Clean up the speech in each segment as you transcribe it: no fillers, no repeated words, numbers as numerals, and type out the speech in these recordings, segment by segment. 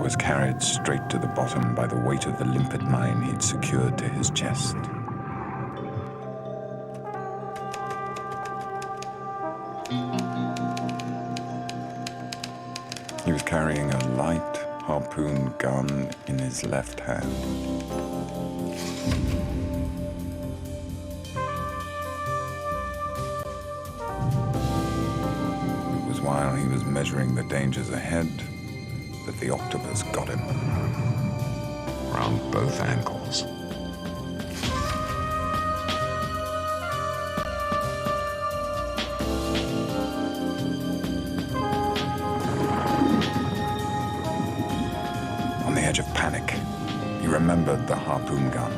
was carried straight to the bottom by the weight of the limpet mine he'd secured to his chest. He was carrying a light harpoon gun in his left hand. It was while he was measuring the dangers ahead that the octopus got him around both ankles. On the edge of panic, he remembered the harpoon gun.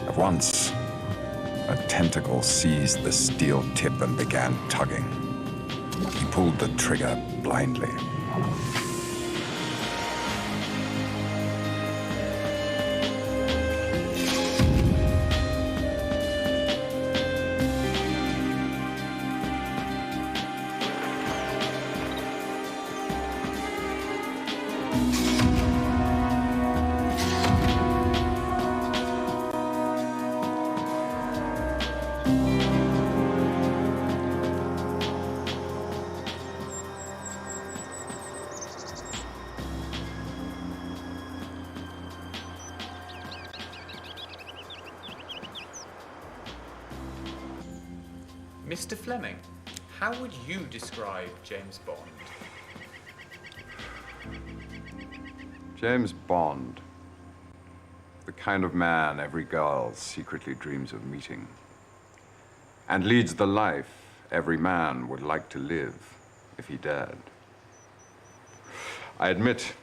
At once, a tentacle seized the steel tip and began tugging. He pulled the trigger blindly. Mr. Fleming, how would you describe James Bond? James Bond. The kind of man every girl secretly dreams of meeting. And leads the life every man would like to live if he dared. I admit,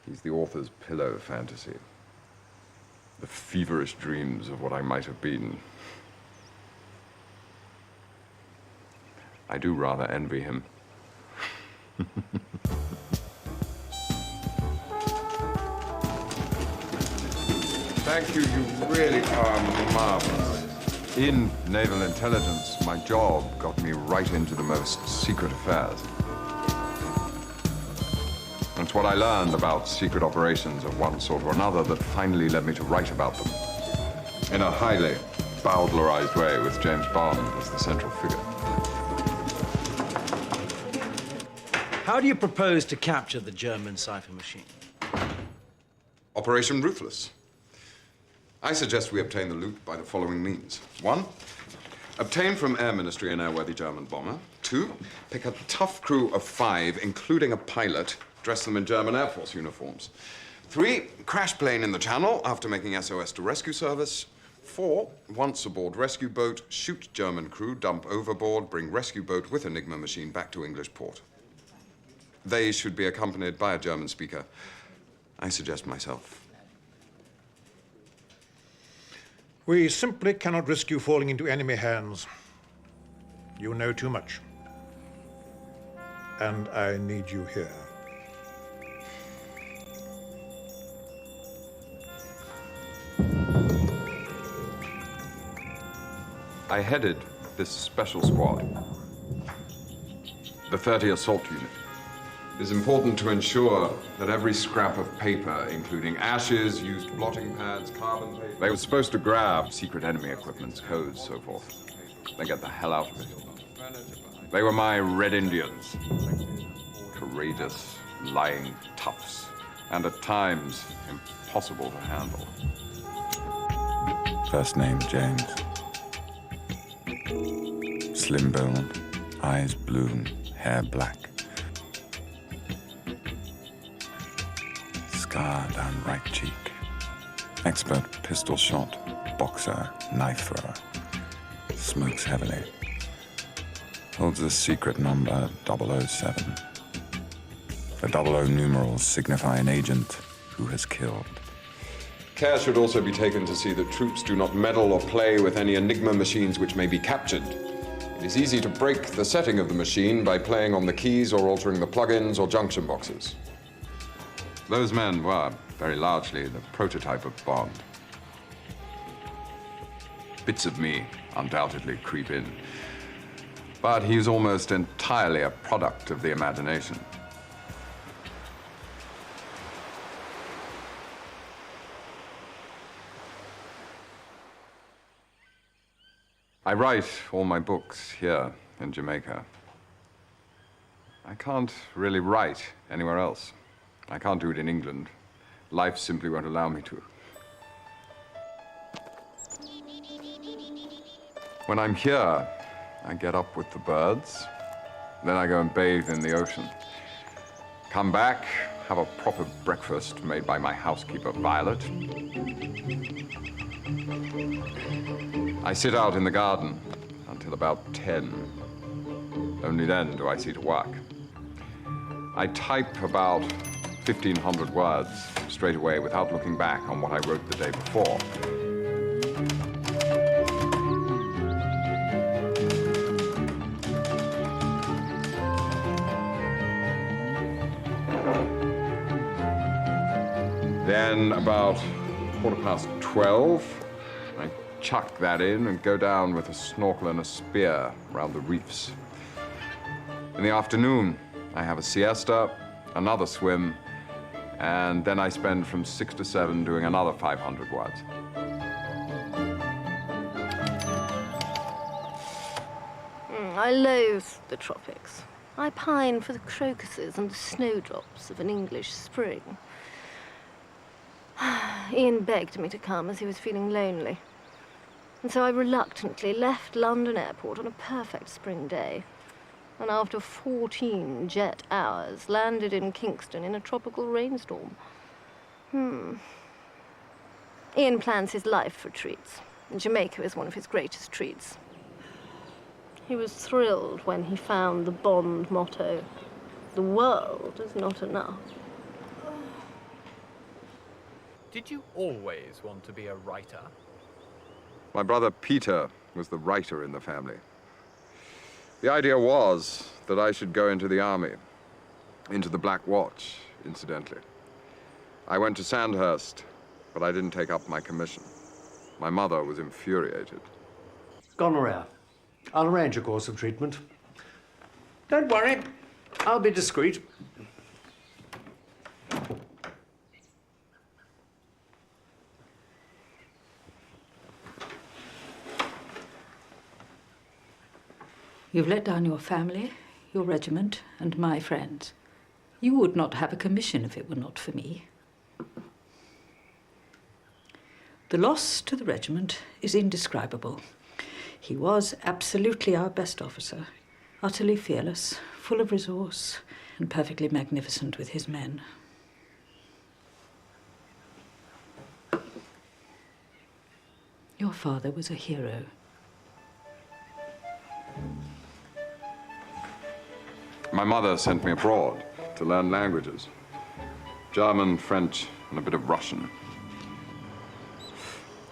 he's the author's pillow fantasy. The feverish dreams of what I might have been. I do rather envy him. Thank you, you really are marvelous. In naval intelligence, my job got me right into the most secret affairs. It's what I learned about secret operations of one sort or another that finally led me to write about them. In a highly bowdlerized way, with James Bond as the central figure. How do you propose to capture the German cipher machine? Operation Ruthless. I suggest we obtain the loot by the following means. 1, obtain from Air Ministry an airworthy German bomber. 2, pick a tough crew of 5, including a pilot, dress them in German Air Force uniforms. 3, crash plane in the Channel after making SOS to rescue service. 4, once aboard rescue boat, shoot German crew, dump overboard, bring rescue boat with Enigma machine back to English port. They should be accompanied by a German speaker. I suggest myself. We simply cannot risk you falling into enemy hands. You know too much. And I need you here. I headed this special squad, the 30 Assault Unit. It is important to ensure that every scrap of paper, including ashes, used blotting pads, carbon paper... They were supposed to grab secret enemy equipment, codes, so forth. Then get the hell out of it. They were my Red Indians. Courageous, lying toughs, and at times, impossible to handle. First name, James. Slim build, eyes blue, hair black. Scar down right cheek. Expert pistol shot, boxer, knife thrower. Smokes heavily. Holds a secret number, 007. The 00 numerals signify an agent who has killed. Care should also be taken to see that troops do not meddle or play with any Enigma machines which may be captured. It is easy to break the setting of the machine by playing on the keys or altering the plugins or junction boxes. Those men were, very largely, the prototype of Bond. Bits of me undoubtedly creep in, but he's almost entirely a product of the imagination. I write all my books here in Jamaica. I can't really write anywhere else. I can't do it in England. Life simply won't allow me to. When I'm here, I get up with the birds. Then I go and bathe in the ocean. Come back, have a proper breakfast made by my housekeeper, Violet. I sit out in the garden until about 10. Only then do I see to work. I type about 1,500 words straight away without looking back on what I wrote the day before. Then about 12:15, I chuck that in and go down with a snorkel and a spear around the reefs. In the afternoon, I have a siesta, another swim, and then I spend from 6 to 7 doing another 500 words. I loathe the tropics. I pine for the crocuses and the snowdrops of an English spring. Ian begged me to come as he was feeling lonely. And so I reluctantly left London Airport on a perfect spring day. And after 14 jet hours, landed in Kingston in a tropical rainstorm. Ian plans his life for treats, and Jamaica is one of his greatest treats. He was thrilled when he found the Bond motto, "The world is not enough." Did you always want to be a writer? My brother Peter was the writer in the family. The idea was that I should go into the army, into the Black Watch, incidentally. I went to Sandhurst, but I didn't take up my commission. My mother was infuriated. Gonorrhea. I'll arrange a course of treatment. Don't worry. I'll be discreet. You've let down your family, your regiment, and my friends. You would not have a commission if it were not for me. The loss to the regiment is indescribable. He was absolutely our best officer, utterly fearless, full of resource, and perfectly magnificent with his men. Your father was a hero. My mother sent me abroad to learn languages. German, French, and a bit of Russian.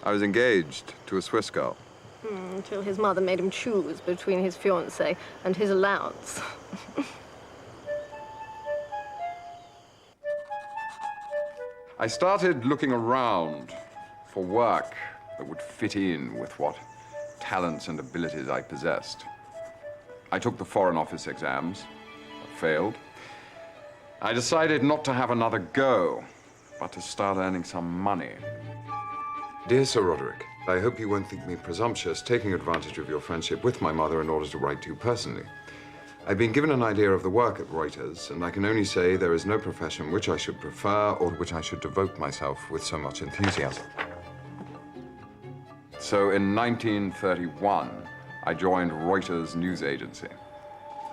I was engaged to a Swiss girl. Until his mother made him choose between his fiancée and his allowance. I started looking around for work that would fit in with what talents and abilities I possessed. I took the Foreign Office exams. Failed. I decided not to have another go, but to start earning some money. Dear Sir Roderick, I hope you won't think me presumptuous taking advantage of your friendship with my mother in order to write to you personally. I've been given an idea of the work at Reuters, and I can only say there is no profession which I should prefer or to which I should devote myself with so much enthusiasm. So in 1931, I joined Reuters news agency.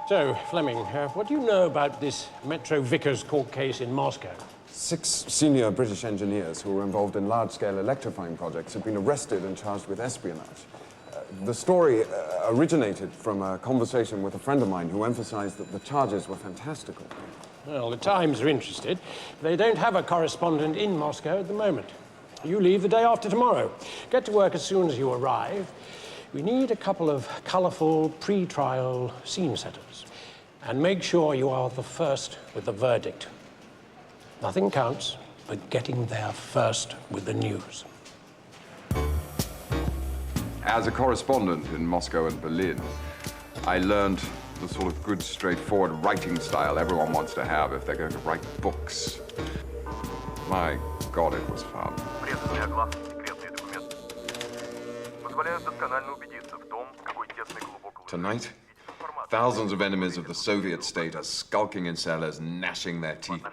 So, Fleming, what do you know about this Metro Vickers court case in Moscow? 6 senior British engineers who were involved in large-scale electrifying projects have been arrested and charged with espionage. The story originated from a conversation with a friend of mine who emphasized that the charges were fantastical. Well, the Times are interested. They don't have a correspondent in Moscow at the moment. You leave the day after tomorrow. Get to work as soon as you arrive. We need a couple of colourful pre-trial scene setters. And make sure you are the first with the verdict. Nothing counts but getting there first with the news. As a correspondent in Moscow and Berlin, I learned the sort of good, straightforward writing style everyone wants to have if they're going to write books. My God, it was fun. Врезанные огласки секретные документы позволяют досконально убедиться в том, Tonight, thousands of enemies of the Soviet state are skulking in cellars, gnashing their teeth.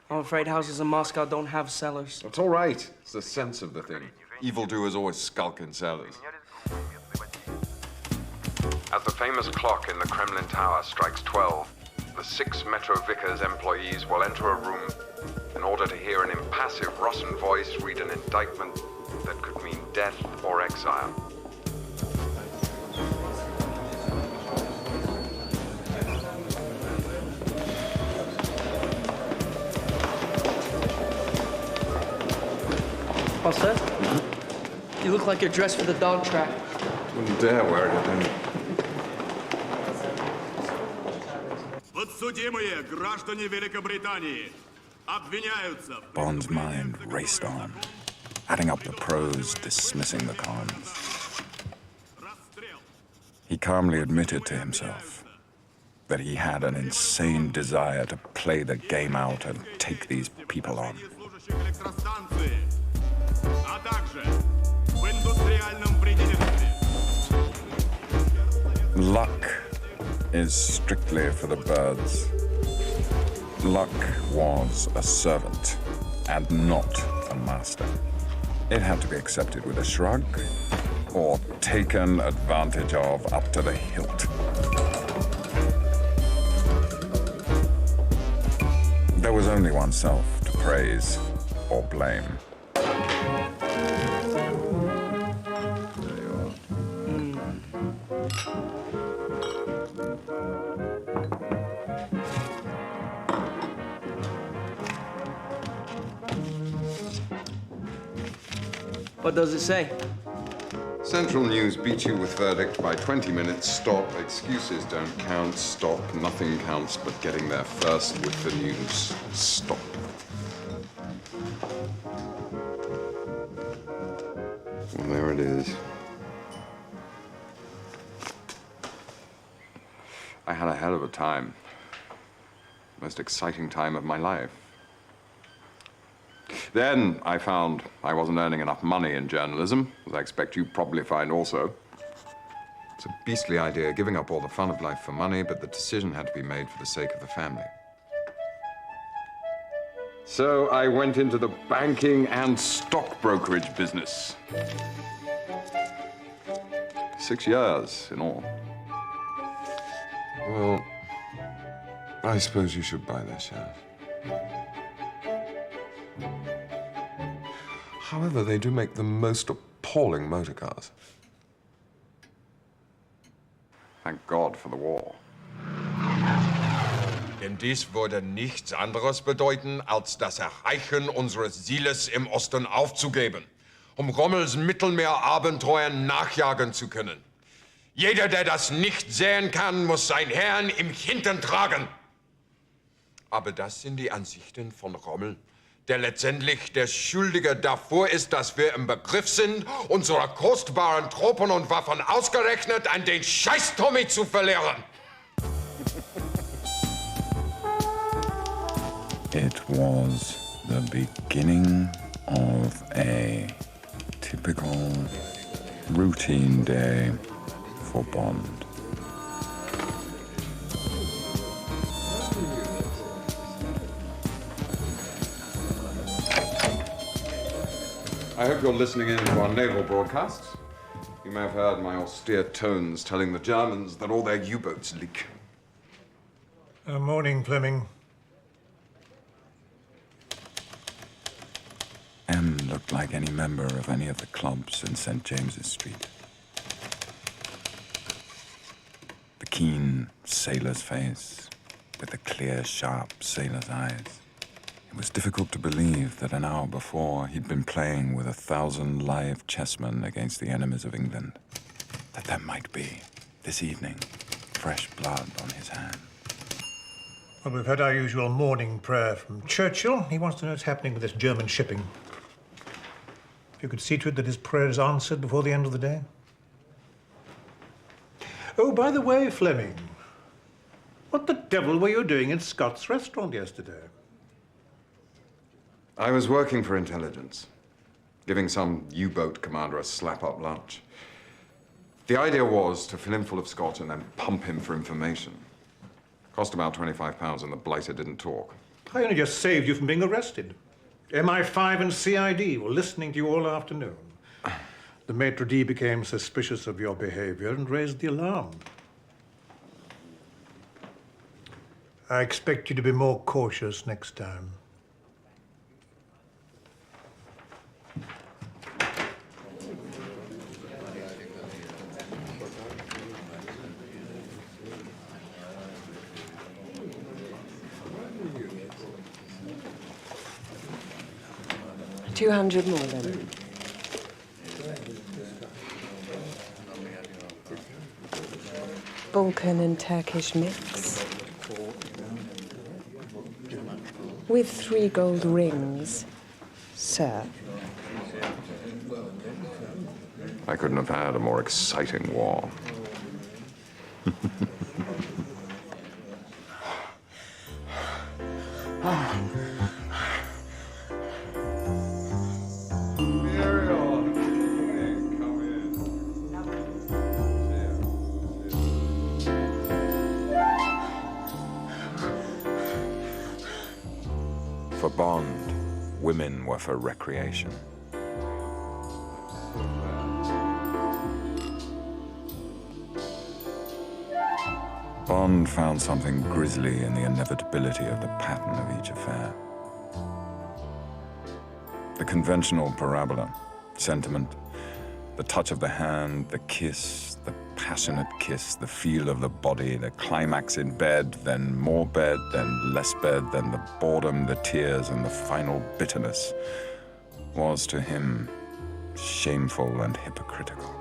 I'm afraid houses in Moscow don't have cellars. It's all right. It's the sense of the thing. Evildoers always skulk in cellars. As the famous clock in the Kremlin Tower strikes 12, the 6 Metro Vickers employees will enter a room in order to hear an impassive Russian voice read an indictment that could mean death or exile. What's that? You look like you're dressed for the dog track. Wouldn't dare wear it at home. Подсудимые граждане Великобритании обвиняются. Bond's mind raced on, adding up the pros, dismissing the cons. He calmly admitted to himself that he had an insane desire to play the game out and take these people on. А также в индустриальном предприятии. Luck is strictly for the birds. Luck was a servant and not a master. It had to be accepted with a shrug or taken advantage of up to the hilt. There was only oneself to praise or blame. What does it say? Central News beat you with verdict by 20 minutes. Stop. Excuses don't count. Stop. Nothing counts but getting there first with the news. Stop. Well, there it is. I had a hell of a time. Most exciting time of my life. Then I found I wasn't earning enough money in journalism, as I expect you probably find also. It's a beastly idea, giving up all the fun of life for money, but the decision had to be made for the sake of the family. So I went into the banking and stock brokerage business. 6 years in all. Well, I suppose you should buy their shares. However, they do make the most appalling motor cars. Thank God for the war. Denn dies würde nichts anderes bedeuten, als das Erreichen unseres Zieles im Osten aufzugeben, um Rommels Mittelmeerabenteuern nachjagen zu können. Jeder, der das nicht sehen kann, muss sein Herrn im Hintern tragen. Aber das sind die Ansichten von Rommel, der letztendlich der Schuldige davor ist, dass wir im Begriff sind, unsere kostbaren Truppen und Waffen ausgerechnet an den Scheiß-Tommy zu verlieren. It was the beginning of a typical routine day for Bond. I hope you're listening in to our naval broadcasts. You may have heard my austere tones telling the Germans that all their U-boats leak. Morning, Fleming. M looked like any member of any of the clubs in St. James's Street. The keen sailor's face with the clear, sharp sailor's eyes. It was difficult to believe that an hour before he'd been playing with 1,000 live chessmen against the enemies of England. That there might be, this evening, fresh blood on his hands. Well, we've had our usual morning prayer from Churchill. He wants to know what's happening with this German shipping. If you could see to it that his prayer is answered before the end of the day. Oh, by the way, Fleming, what the devil were you doing in Scott's restaurant yesterday? I was working for intelligence, giving some U-boat commander a slap-up lunch. The idea was to fill him full of scotch and then pump him for information. Cost about £25 and the blighter didn't talk. I only just saved you from being arrested. MI5 and CID were listening to you all afternoon. The maitre d' became suspicious of your behavior and raised the alarm. I expect you to be more cautious next time. $200 more then. Balkan and Turkish mix. With 3 gold rings, sir. I couldn't have had a more exciting war. For Bond, women were for recreation. Bond found something grisly in the inevitability of the pattern of each affair. The conventional parabola, sentiment, the touch of the hand, the kiss, the passionate kiss, the feel of the body, the climax in bed, then more bed, then less bed, then the boredom, the tears, and the final bitterness, was to him shameful and hypocritical.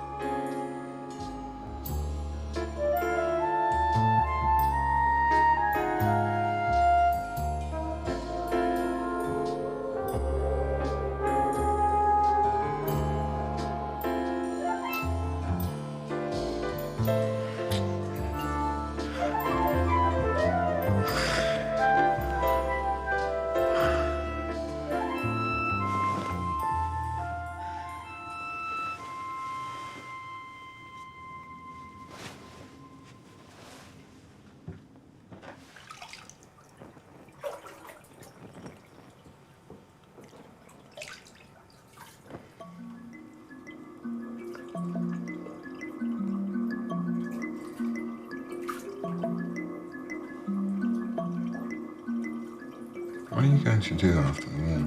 What are you going to do after the war?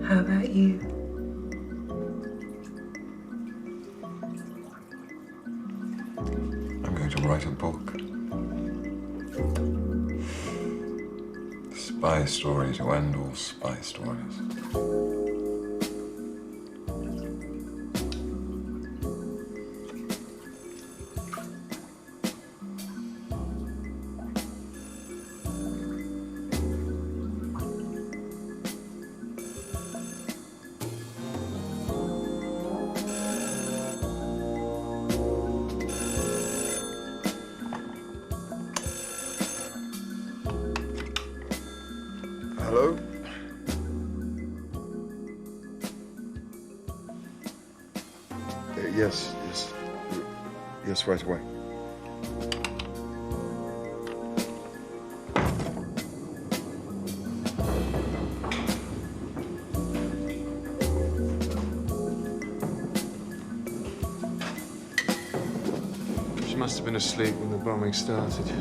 How about you? I'm going to write a book. Spy story to end all spy stories. Hello? Yes, right away. She must have been asleep when the bombing started.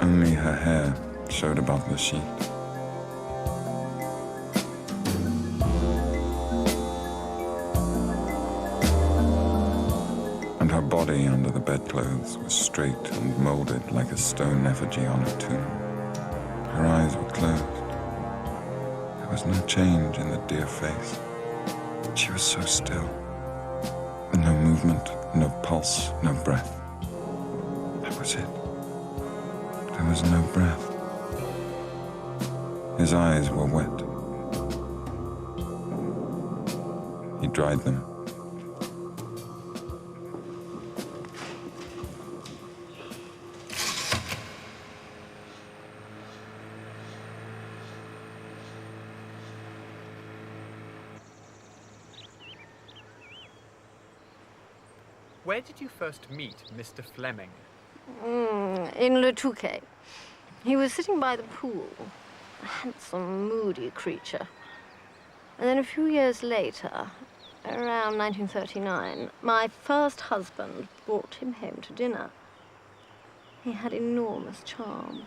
Only her hair showed above the sheet. And her body under the bedclothes was straight and molded like a stone effigy on a tomb. Her eyes were closed. There was no change in the dear face. She was so still. No movement, no pulse, no breath. That was it. There was no breath. His eyes were wet. He dried them. Where did you first meet Mr. Fleming? In Le Touquet. He was sitting by the pool, a handsome, moody creature. And then a few years later, around 1939, my first husband brought him home to dinner. He had enormous charm.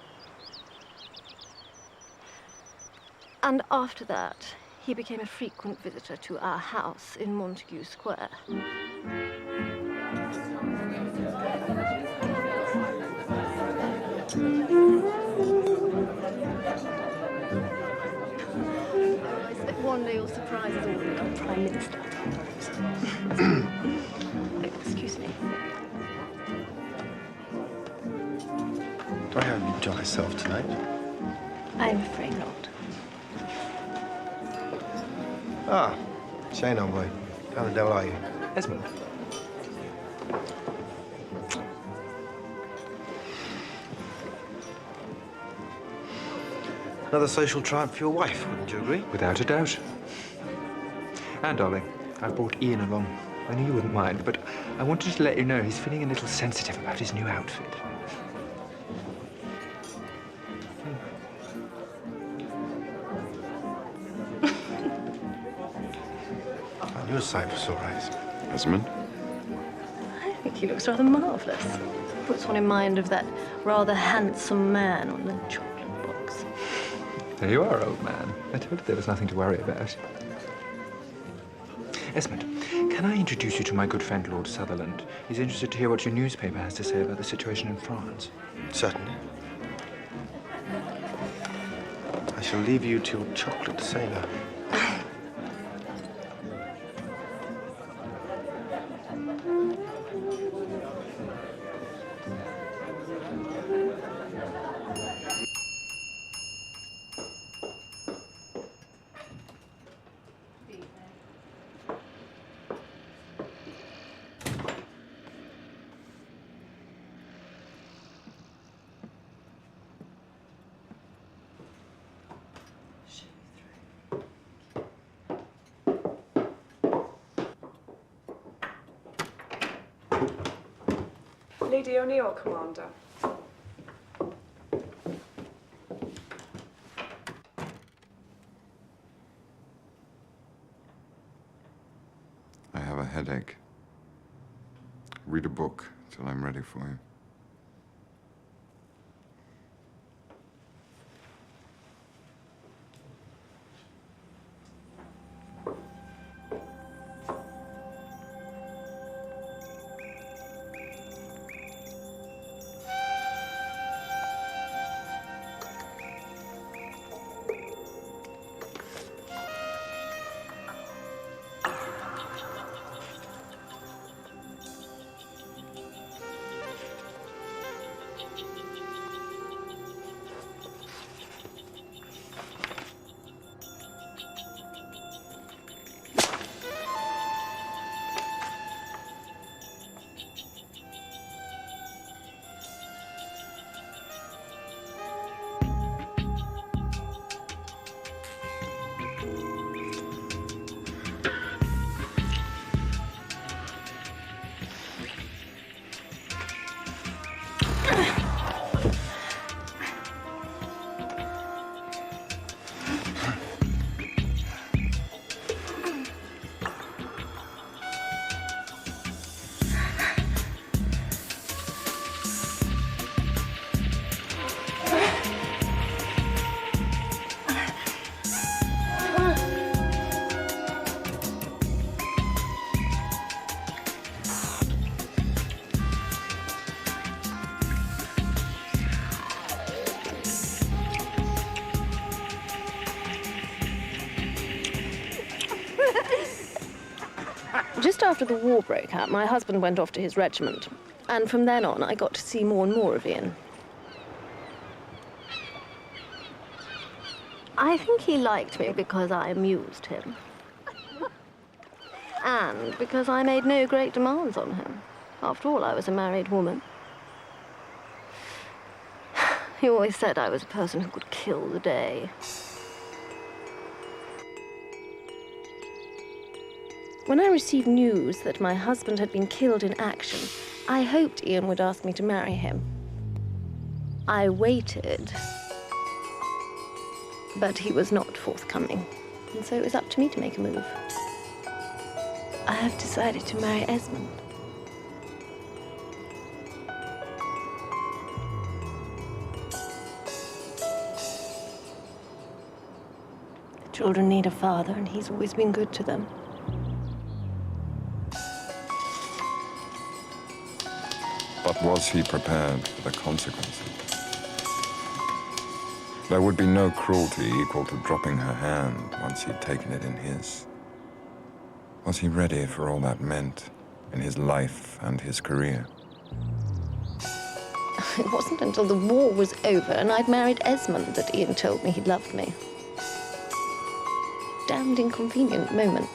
And after that, he became a frequent visitor to our house in Montague Square. One day you'll surprise us all and become Prime Minister. Excuse me. Do I have you to myself tonight? I'm afraid not. Ah, Shane, old boy. How the devil are you? Esmond. Another social triumph for your wife, wouldn't you agree? Without a doubt. And, darling, I've brought Ian along. I knew you wouldn't mind, but I wanted to let you know he's feeling a little sensitive about his new outfit. I knew a sight for sore eyes. Esmond? I think he looks rather marvellous. Puts one in mind of that rather handsome man on the chocolate box. There you are, old man. I told you there was nothing to worry about. Esmond, can I introduce you to my good friend, Lord Sutherland? He's interested to hear what your newspaper has to say about the situation in France. Certainly. I shall leave you to your chocolate sailor. Lady O'Neill, Commander. I have a headache. Read a book till I'm ready for you. Just after the war broke out, my husband went off to his regiment. And from then on, I got to see more and more of Ian. I think he liked me because I amused him. And because I made no great demands on him. After all, I was a married woman. He always said I was a person who could kill the day. When I received news that my husband had been killed in action, I hoped Ian would ask me to marry him. I waited, but he was not forthcoming, and so it was up to me to make a move. I have decided to marry Esmond. The children need a father, and he's always been good to them. But was he prepared for the consequences? There would be no cruelty equal to dropping her hand once he'd taken it in his. Was he ready for all that meant in his life and his career? It wasn't until the war was over and I'd married Esmond that Ian told me he loved me. Damned inconvenient moment.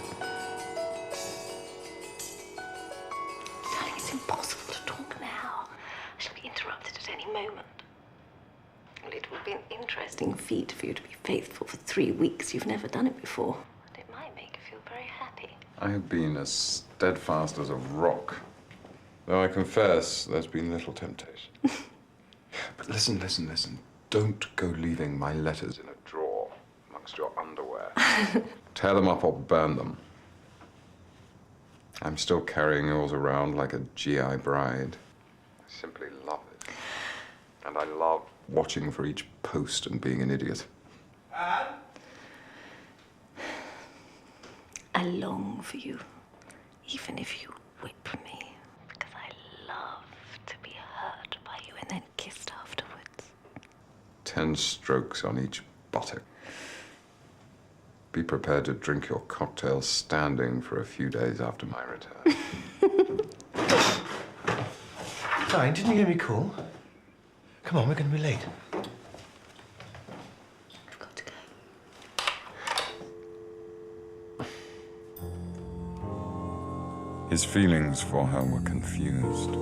Darling, it's impossible to talk now. I shall be interrupted at any moment. Well, it will be an interesting feat for you to be faithful for 3 weeks. You've never done it before. And it might make you feel very happy. I have been as steadfast as a rock, though I confess there's been little temptation. But listen. Don't go leaving my letters in a drawer amongst your underwear. Tear them up or burn them. I'm still carrying yours around like a GI bride. I simply love it. And I love watching for each post and being an idiot. I long for you, even if you whip me, because I love to be hurt by you and then kissed afterwards. 10 strokes on each buttock. Be prepared to drink your cocktail standing for a few days after my return. Darling, didn't you hear me call? Come on, we're going to be late. I've got to go. His feelings for her were confused.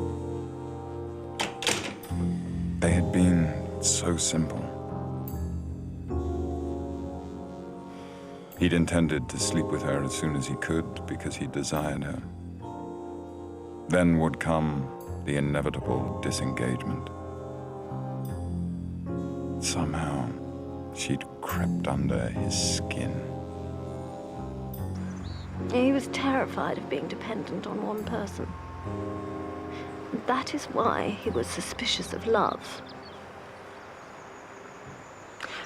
They had been so simple. He'd intended to sleep with her as soon as he could because he desired her. Then would come the inevitable disengagement. Somehow, she'd crept under his skin. He was terrified of being dependent on one person. That is why he was suspicious of love.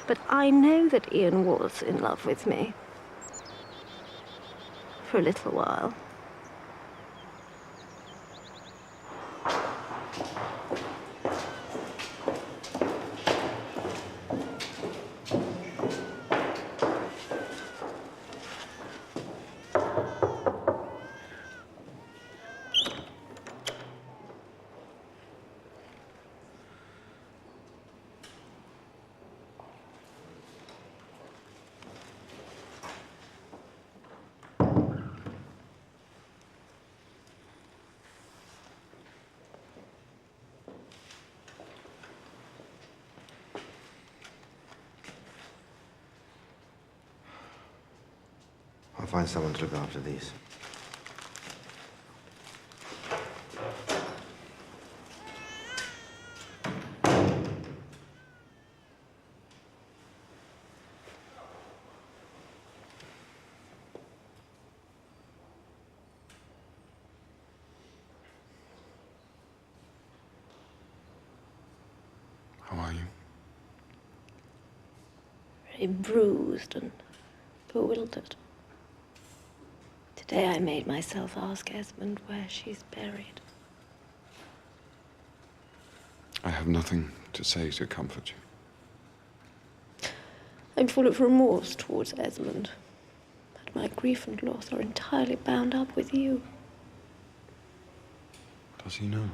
But I know that Ian was in love with me. For a little while. I'll find someone to look after these. How are you? Very bruised and bewildered. Today I made myself ask Esmond where she's buried. I have nothing to say to comfort you. I'm full of remorse towards Esmond. But my grief and loss are entirely bound up with you. Does he know?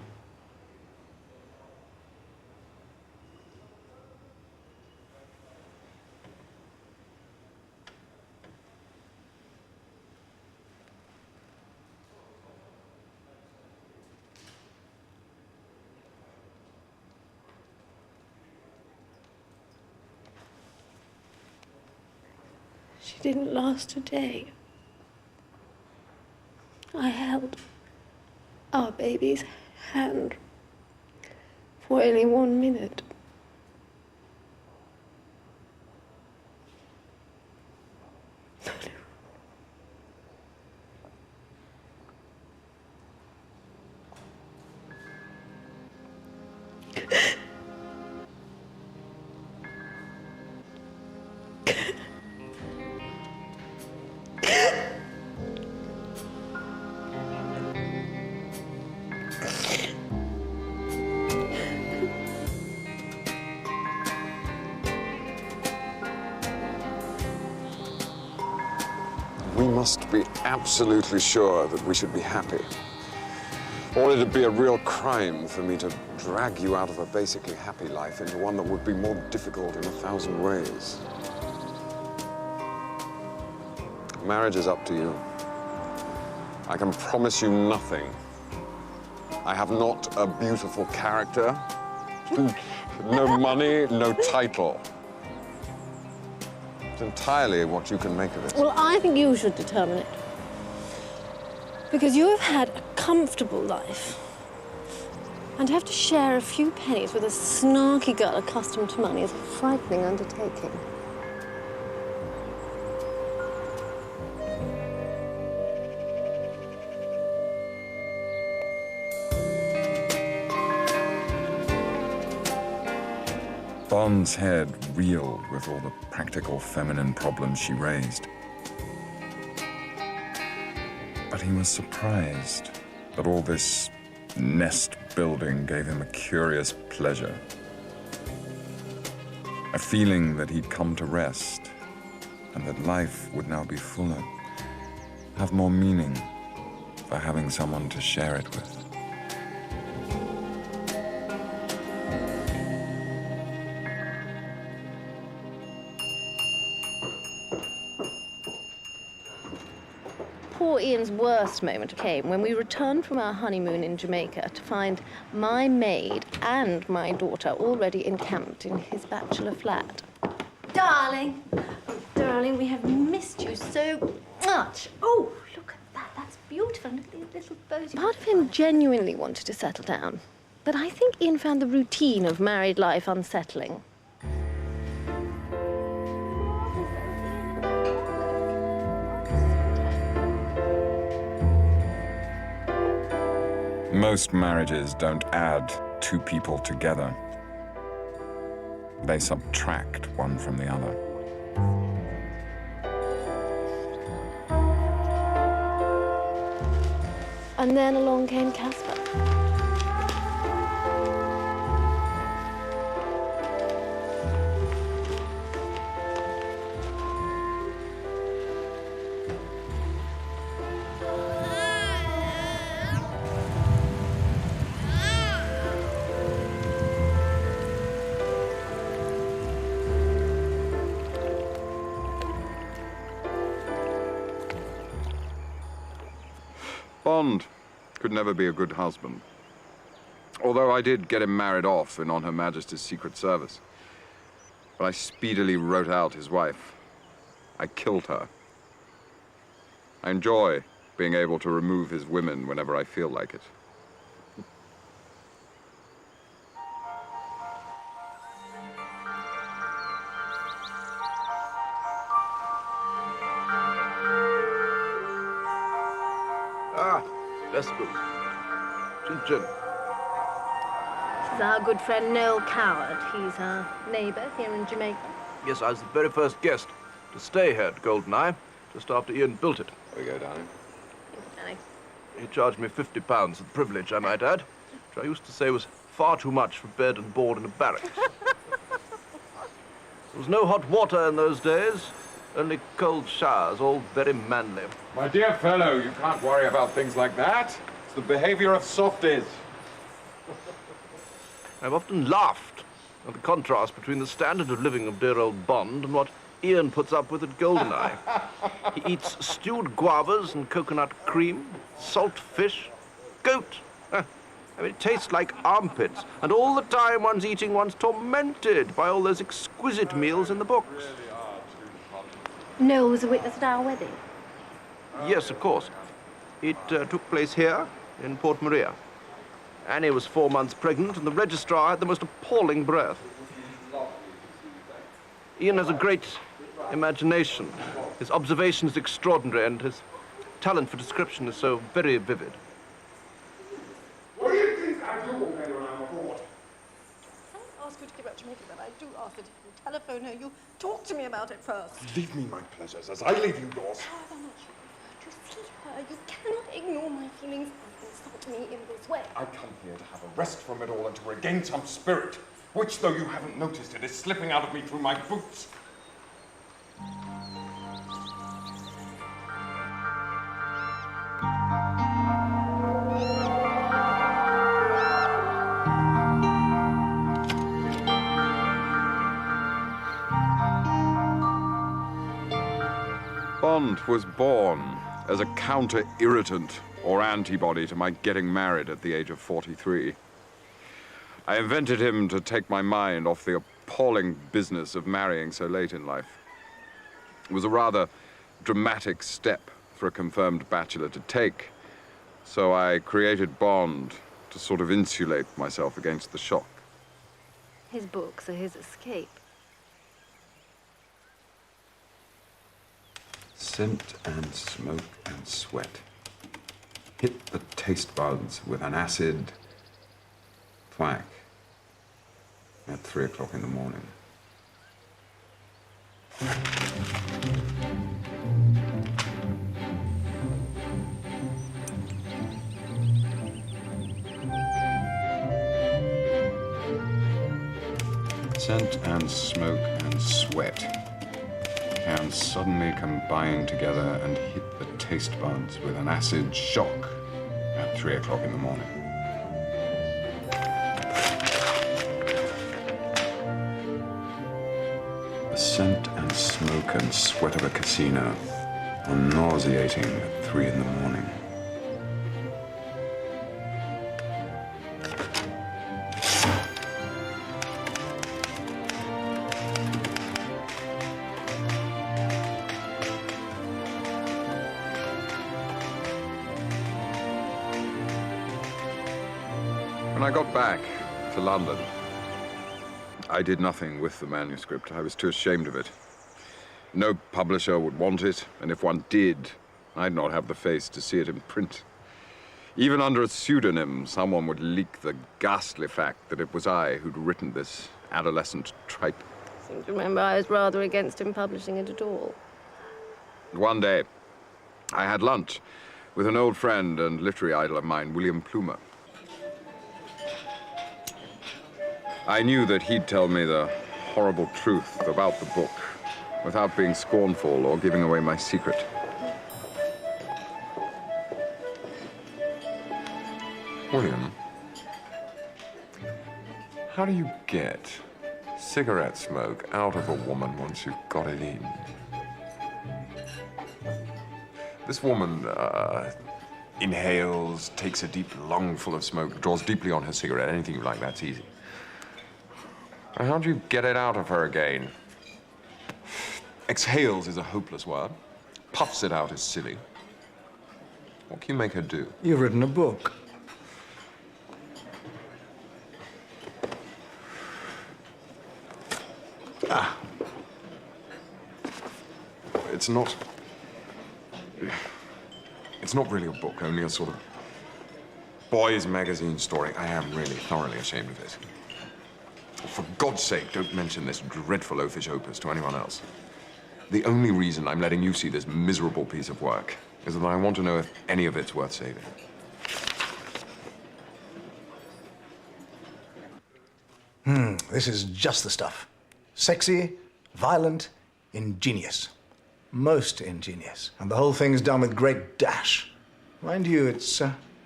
It didn't last a day. I held our baby's hand for only 1 minute. We must be absolutely sure that we should be happy. Or it'd be a real crime for me to drag you out of a basically happy life into one that would be more difficult in 1,000 ways. Marriage is up to you. I can promise you nothing. I have not a beautiful character, no money, no title. It's entirely what you can make of it. Well, I think you should determine it. Because you have had a comfortable life. And to have to share a few pennies with a snarky girl accustomed to money is a frightening undertaking. Bond's head reeled with all the practical feminine problems she raised. But he was surprised that all this nest building gave him a curious pleasure. A feeling that he'd come to rest and that life would now be fuller, have more meaning for having someone to share it with. Poor Ian's worst moment came when we returned from our honeymoon in Jamaica to find my maid and my daughter already encamped in his bachelor flat. Darling, oh, darling, we have missed you so much. Oh, look at that, that's beautiful. Look at these little bows. Part of him genuinely wanted to settle down, but I think Ian found the routine of married life unsettling. Most marriages don't add two people together. They subtract one from the other. And then along came Casper. Bond could never be a good husband. Although I did get him married off in On Her Majesty's Secret Service. But I speedily wrote out his wife. I killed her. I enjoy being able to remove his women whenever I feel like it. Vespers. Chin-chin. This is our good friend Noel Coward. He's our neighbour here in Jamaica. Yes, I was the very first guest to stay here at Goldeneye, just after Ian built it. There we go, darling. Danny. He charged me £50 for the privilege, I might add, which I used to say was far too much for bed and board in a barracks. There was no hot water in those days, only cold showers, all very manly. My dear fellow, you can't worry about things like that. It's the behavior of softies. I've often laughed at the contrast between the standard of living of dear old Bond and what Ian puts up with at Goldeneye. He eats stewed guavas and coconut cream, salt fish, goat. I mean, it tastes like armpits. And all the time one's eating, one's tormented by all those exquisite meals in the books. Noel was a witness at our wedding. Yes, of course. It took place here, in Port Maria. Annie was 4 months pregnant, and the registrar had the most appalling breath. Ian has a great imagination. His observation is extraordinary, and his talent for description is so very vivid. What do you think I do when I'm abroad? I don't ask you to give up Jamaica, but I do ask that if you telephone her, you talk to me about it first. Leave me my pleasures as I leave you yours. Rather not you see her. You cannot ignore my feelings and insult me in this way. I come here to have a rest from it all and to regain some spirit, which, though you haven't noticed it, is slipping out of me through my boots. Bond was born as a counter-irritant or antibody to my getting married at the age of 43. I invented him to take my mind off the appalling business of marrying so late in life. It was a rather dramatic step for a confirmed bachelor to take, so I created Bond to sort of insulate myself against the shock. His books are his escape. Scent and smoke and sweat. Hit the taste buds with an acid thwack at 3 o'clock in the morning. Scent and smoke and sweat can suddenly combine together and hit the taste buds with an acid shock at 3 o'clock in the morning. The scent and smoke and sweat of a casino are nauseating at 3 in the morning. When I got back to London, I did nothing with the manuscript. I was too ashamed of it. No publisher would want it, and if one did, I'd not have the face to see it in print. Even under a pseudonym, someone would leak the ghastly fact that it was I who'd written this adolescent tripe. I seem to remember I was rather against him publishing it at all. One day, I had lunch with an old friend and literary idol of mine, William Plumer. I knew that he'd tell me the horrible truth about the book without being scornful or giving away my secret. William, how do you get cigarette smoke out of a woman once you've got it in? This woman inhales, takes a deep lungful of smoke, draws deeply on her cigarette. Anything you like, that's easy. How do you get it out of her again? Exhales is a hopeless word. Puffs it out is silly. What can you make her do? You've written a book. It's not really a book, only a sort of boys' magazine story. I am really thoroughly ashamed of it. For God's sake, don't mention this dreadful oafish opus to anyone else. The only reason I'm letting you see this miserable piece of work is that I want to know if any of it's worth saving. This is just the stuff. Sexy, violent, ingenious. Most ingenious. And the whole thing's done with great dash. Mind you, it's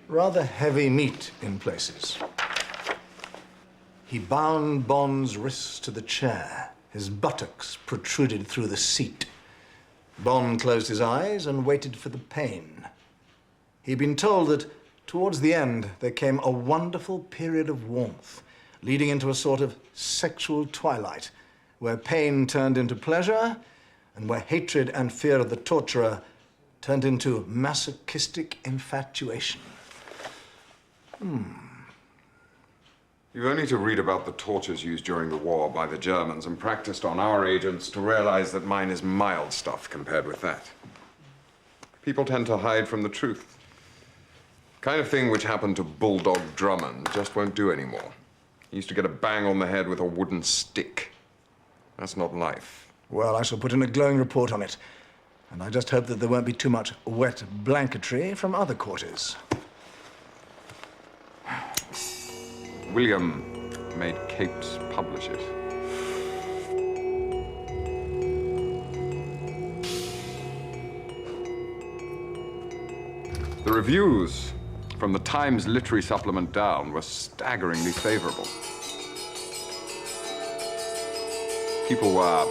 rather heavy meat in places. He bound Bond's wrists to the chair. His buttocks protruded through the seat. Bond closed his eyes and waited for the pain. He'd been told that towards the end there came a wonderful period of warmth, leading into a sort of sexual twilight, where pain turned into pleasure and where hatred and fear of the torturer turned into masochistic infatuation. You've only to read about the tortures used during the war by the Germans and practiced on our agents to realize that mine is mild stuff compared with that. People tend to hide from the truth. Kind of thing which happened to Bulldog Drummond just won't do anymore. He used to get a bang on the head with a wooden stick. That's not life. Well, I shall put in a glowing report on it. And I just hope that there won't be too much wet blanketry from other quarters. William made Capes publish it. The reviews from the Times literary supplement down were staggeringly favorable. People were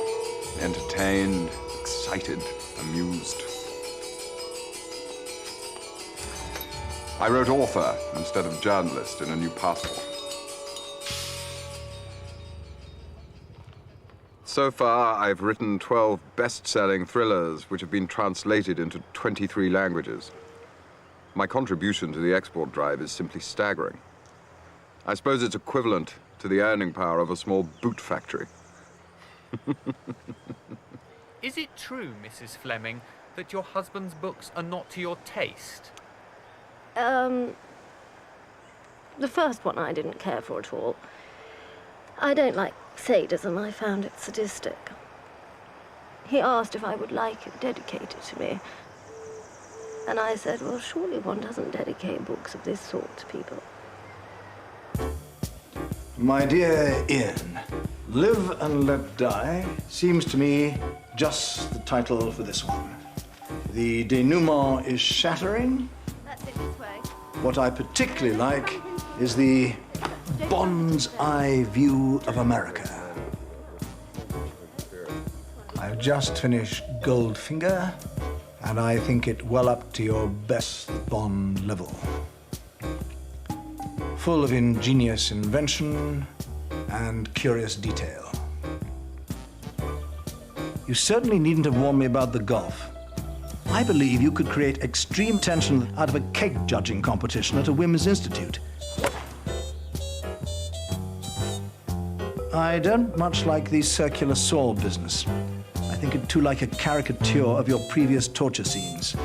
entertained, excited, amused. I wrote author instead of journalist in a new passport. So far, I've written 12 best-selling thrillers which have been translated into 23 languages. My contribution to the export drive is simply staggering. I suppose it's equivalent to the earning power of a small boot factory. Is it true, Mrs. Fleming, that your husband's books are not to your taste? The first one I didn't care for at all. I don't like sadism. I found it sadistic. He asked if I would like it dedicated to me. And I said, well, surely one doesn't dedicate books of this sort to people. My dear Ian, Live and Let Die seems to me just the title for this one. The denouement is shattering. That's it, this way. What I particularly like is the Bond's eye view of America. I've just finished Goldfinger, and I think it well up to your best Bond level. Full of ingenious invention and curious detail. You certainly needn't have warned me about the golf. I believe you could create extreme tension out of a cake judging competition at a women's institute. I don't much like the circular saw business. I think it too like a caricature of your previous torture scenes.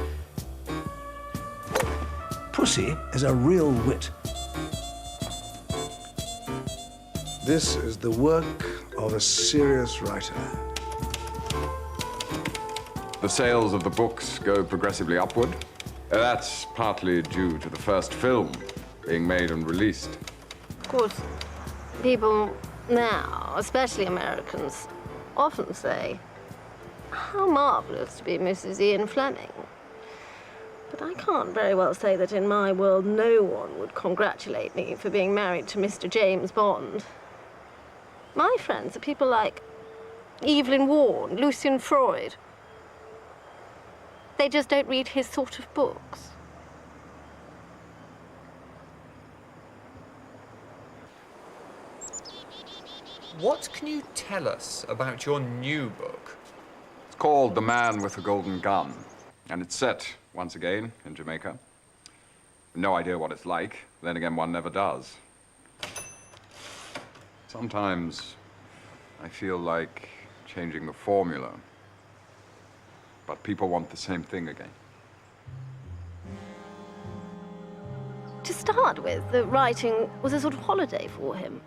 Pussy is a real wit. This is the work of a serious writer. The sales of the books go progressively upward. That's partly due to the first film being made and released. Of course, people now, especially Americans, often say, how marvelous to be Mrs. Ian Fleming. But I can't very well say that in my world no one would congratulate me for being married to Mr. James Bond. My friends are people like Evelyn Waugh, Lucian Freud. They just don't read his sort of books. What can you tell us about your new book? It's called The Man with the Golden Gun, and it's set, once again, in Jamaica. No idea what it's like. Then again, one never does. Sometimes I feel like changing the formula, but people want the same thing again. To start with, the writing was a sort of holiday for him.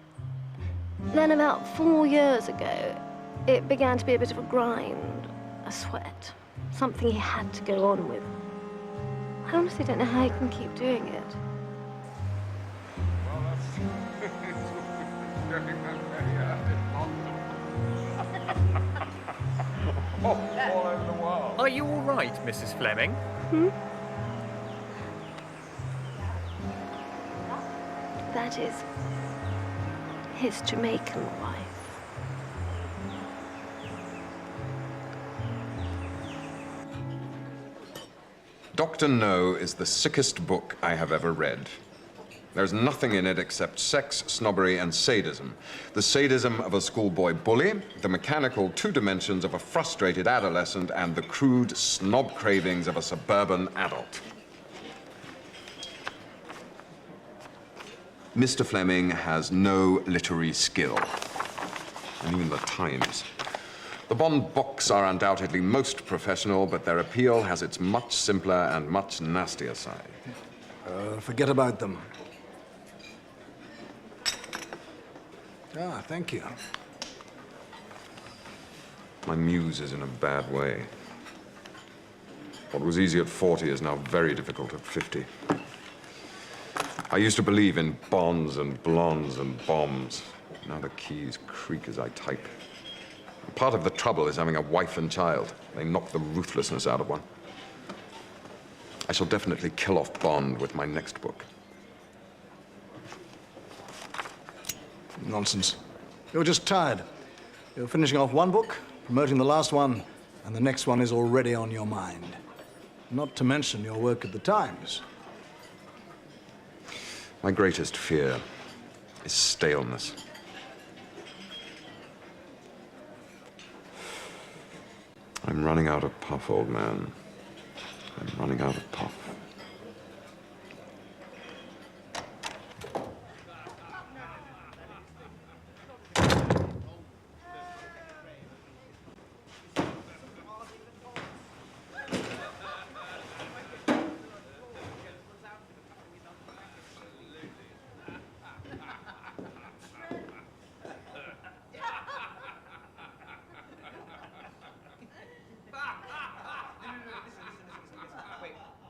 Then about 4 years ago, it began to be a bit of a grind, a sweat, something he had to go on with. I honestly don't know how he can keep doing it. Are you all right, Mrs. Fleming? That is his Jamaican wife. Dr. No is the sickest book I have ever read. There's nothing in it except sex, snobbery, and sadism. The sadism of a schoolboy bully, the mechanical two dimensions of a frustrated adolescent, and the crude snob cravings of a suburban adult. Mr. Fleming has no literary skill, and even the Times. The Bond books are undoubtedly most professional, but their appeal has its much simpler and much nastier side. Forget about them. Ah, thank you. My muse is in a bad way. What was easy at 40 is now very difficult at 50. I used to believe in bonds and blondes and bombs. Now the keys creak as I type. Part of the trouble is having a wife and child. They knock the ruthlessness out of one. I shall definitely kill off Bond with my next book. Nonsense. You're just tired. You're finishing off one book, promoting the last one, and the next one is already on your mind. Not to mention your work at the Times. My greatest fear is staleness. I'm running out of puff, old man. I'm running out of puff.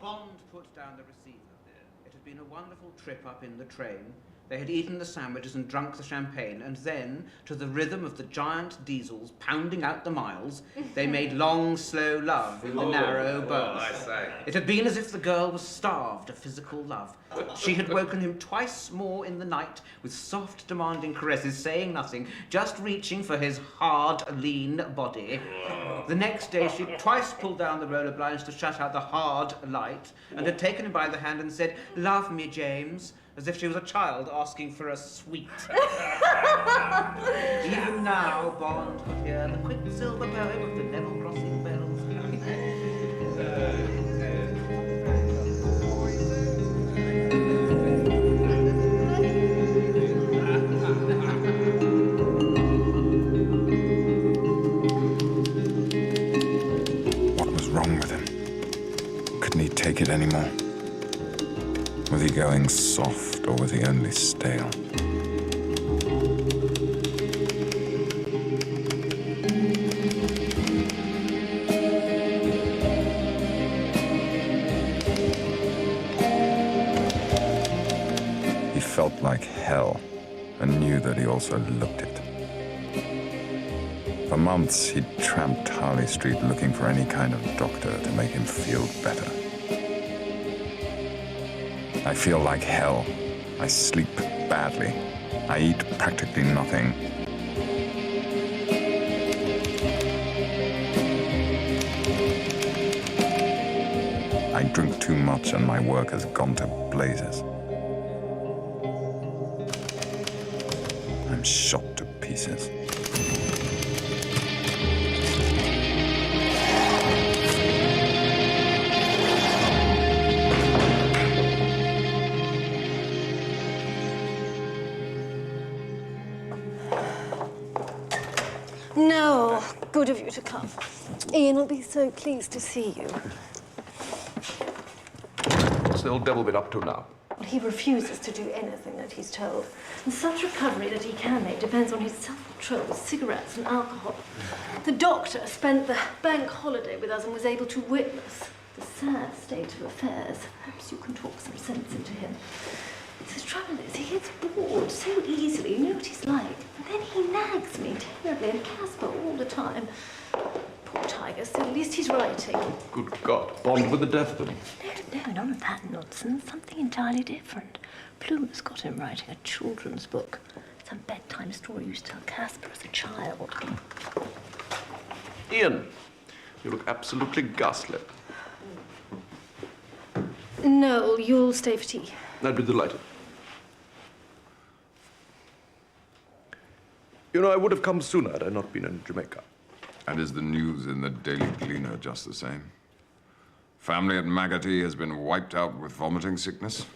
Bond put down the receiver. It had been a wonderful trip up in the train. They had eaten the sandwiches and drunk the champagne, and then, to the rhythm of the giant diesels pounding out the miles, they made long, slow love in the narrow berth. I say. It had been as if the girl was starved of physical love. She had woken him twice more in the night with soft, demanding caresses, saying nothing, just reaching for his hard, lean body. The next day, she twice pulled down the roller blinds to shut out the hard light, and had taken him by the hand and said, "Love me, James," as if she was a child asking for a sweet. Even now, Bond could hear the quicksilver poem of the level crossing bells. What was wrong with him? Couldn't he take it anymore? Was he going soft, or was he only stale? He felt like hell, and knew that he also looked it. For months, he'd tramped Harley Street looking for any kind of doctor to make him feel better. I feel like hell. I sleep badly. I eat practically nothing. I drink too much and my work has gone to blazes. I'm shot to pieces. No, good of you to come. Ian will be so pleased to see you. What's the old devil been up to now? He refuses to do anything that he's told. And such recovery that he can make depends on his self-control, cigarettes and alcohol. The doctor spent the bank holiday with us and was able to witness the sad state of affairs. Perhaps you can talk some sense into him. The trouble is, he gets bored so easily. You know what he's like. And then he nags me terribly, and Casper all the time. Poor tiger, so at least he's writing. Good God, Bond with the death of him. No, none of that nonsense. Something entirely different. Plumer's got him writing a children's book. Some bedtime story you used to tell Casper as a child. Ian, you look absolutely ghastly. Noel, you'll stay for tea. I'd be delighted. You know, I would have come sooner had I not been in Jamaica. And is the news in the Daily Gleaner just the same? Family at Magotty has been wiped out with vomiting sickness.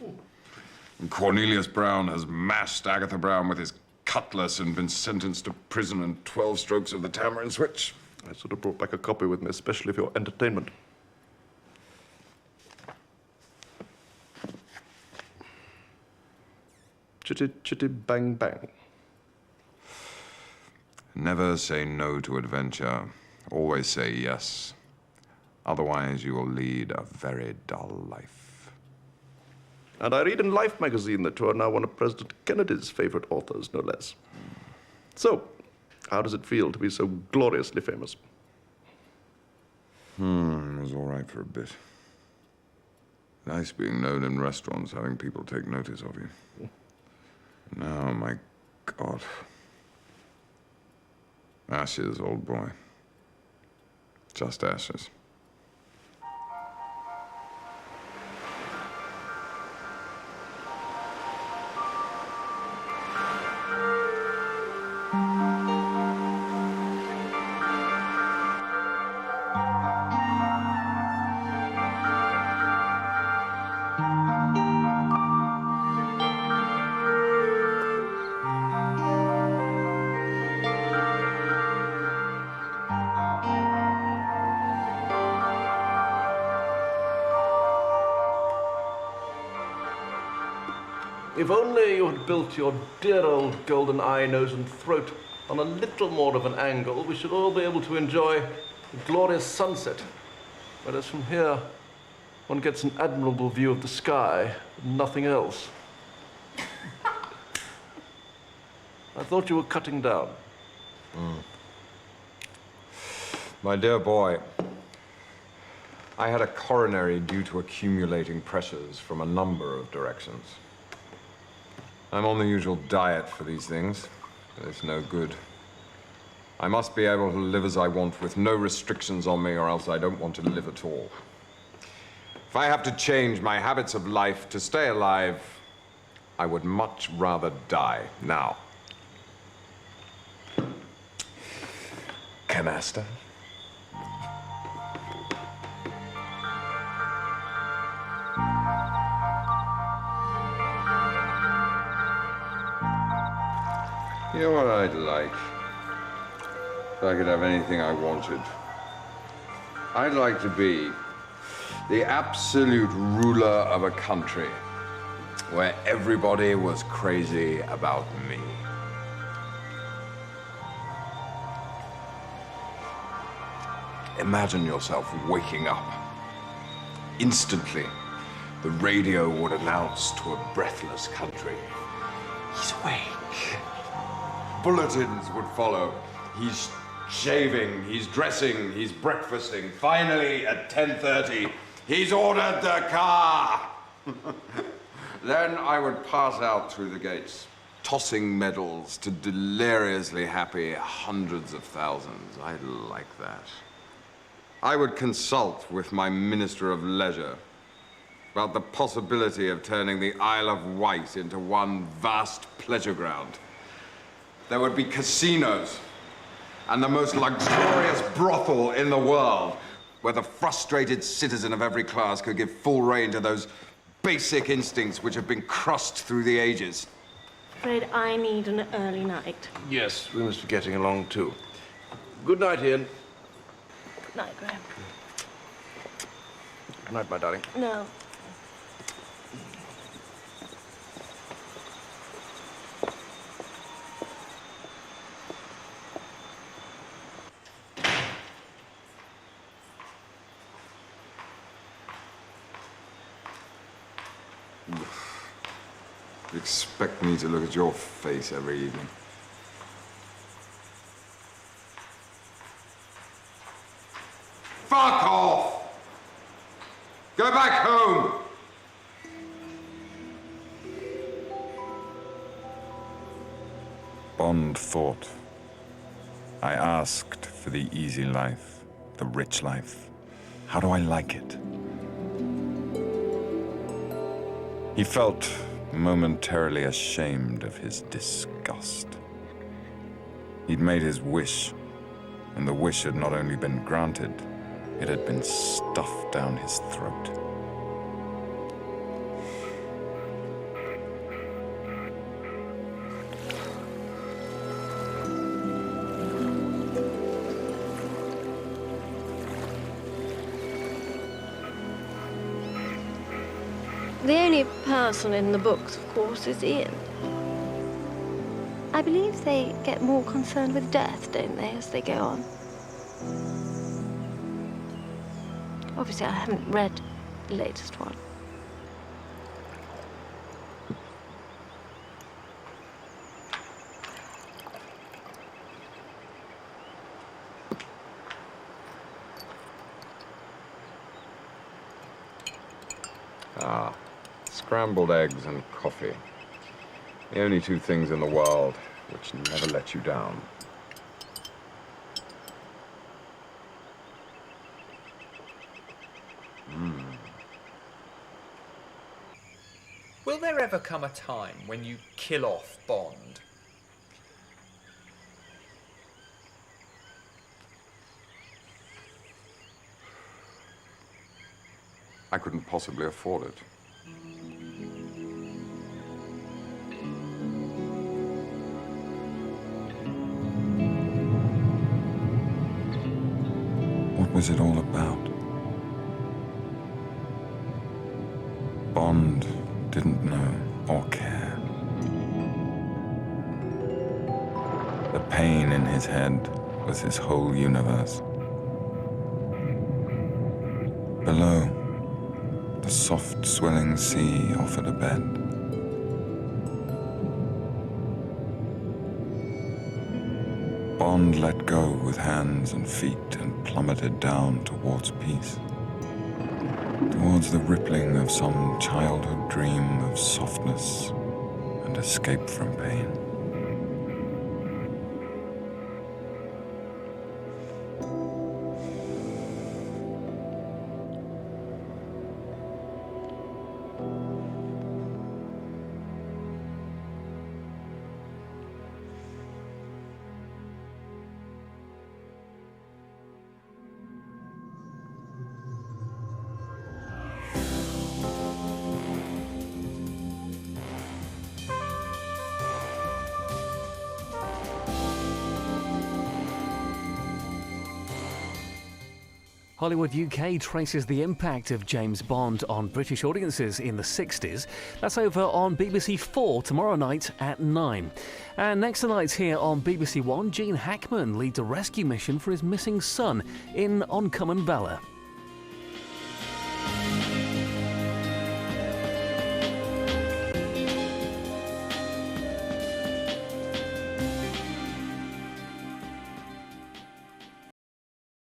And Cornelius Brown has mashed Agatha Brown with his cutlass and been sentenced to prison and 12 strokes of the tamarind switch. I should have brought back a copy with me, especially for your entertainment. Chitty, chitty, bang, bang. Never say no to adventure. Always say yes. Otherwise, you will lead a very dull life. And I read in Life magazine that you are now one of President Kennedy's favorite authors, no less. So, how does it feel to be so gloriously famous? It was all right for a bit. Nice being known in restaurants, having people take notice of you. Now, my God. Ashes, old boy. Just ashes. If only you had built your dear old golden eye, nose and throat on a little more of an angle, we should all be able to enjoy the glorious sunset. Whereas from here, one gets an admirable view of the sky, and nothing else. I thought you were cutting down. My dear boy, I had a coronary due to accumulating pressures from a number of directions. I'm on the usual diet for these things, but it's no good. I must be able to live as I want with no restrictions on me, or else I don't want to live at all. If I have to change my habits of life to stay alive, I would much rather die now. Canasta? You know what I'd like? If I could have anything I wanted. I'd like to be the absolute ruler of a country where everybody was crazy about me. Imagine yourself waking up. Instantly, the radio would announce to a breathless country, "He's awake." Bulletins would follow. He's shaving, he's dressing, he's breakfasting. Finally, at 10:30, he's ordered the car. Then I would pass out through the gates, tossing medals to deliriously happy hundreds of thousands. I like that. I would consult with my Minister of Leisure about the possibility of turning the Isle of Wight into one vast pleasure ground. There would be casinos and the most luxurious brothel in the world, where the frustrated citizen of every class could give full rein to those basic instincts which have been crushed through the ages. Afraid I need an early night. Yes, we must be getting along too. Good night, Ian. Good night, Graham. Good night, my darling. No. You expect me to look at your face every evening? Fuck off! Go back home! Bond thought. I asked for the easy life, the rich life. How do I like it? He felt momentarily ashamed of his disgust. He'd made his wish, and the wish had not only been granted, it had been stuffed down his throat. The only person in the books, of course, is Ian. I believe they get more concerned with death, don't they, as they go on? Obviously, I haven't read the latest one. Ah, scrambled eggs and coffee. The only two things in the world which never let you down. Will there ever come a time when you kill off Bond? I couldn't possibly afford it. What was it all about? Bond didn't know or care. The pain in his head was his whole universe. Below, the soft swelling sea offered a bed. Bond let go with hands and feet and plummeted down towards peace, towards the rippling of some childhood dream of softness and escape from pain. Hollywood UK traces the impact of James Bond on British audiences in the 60s. That's over on BBC 4 tomorrow night at 9. And next tonight here on BBC One, Gene Hackman leads a rescue mission for his missing son in Uncommon Valor.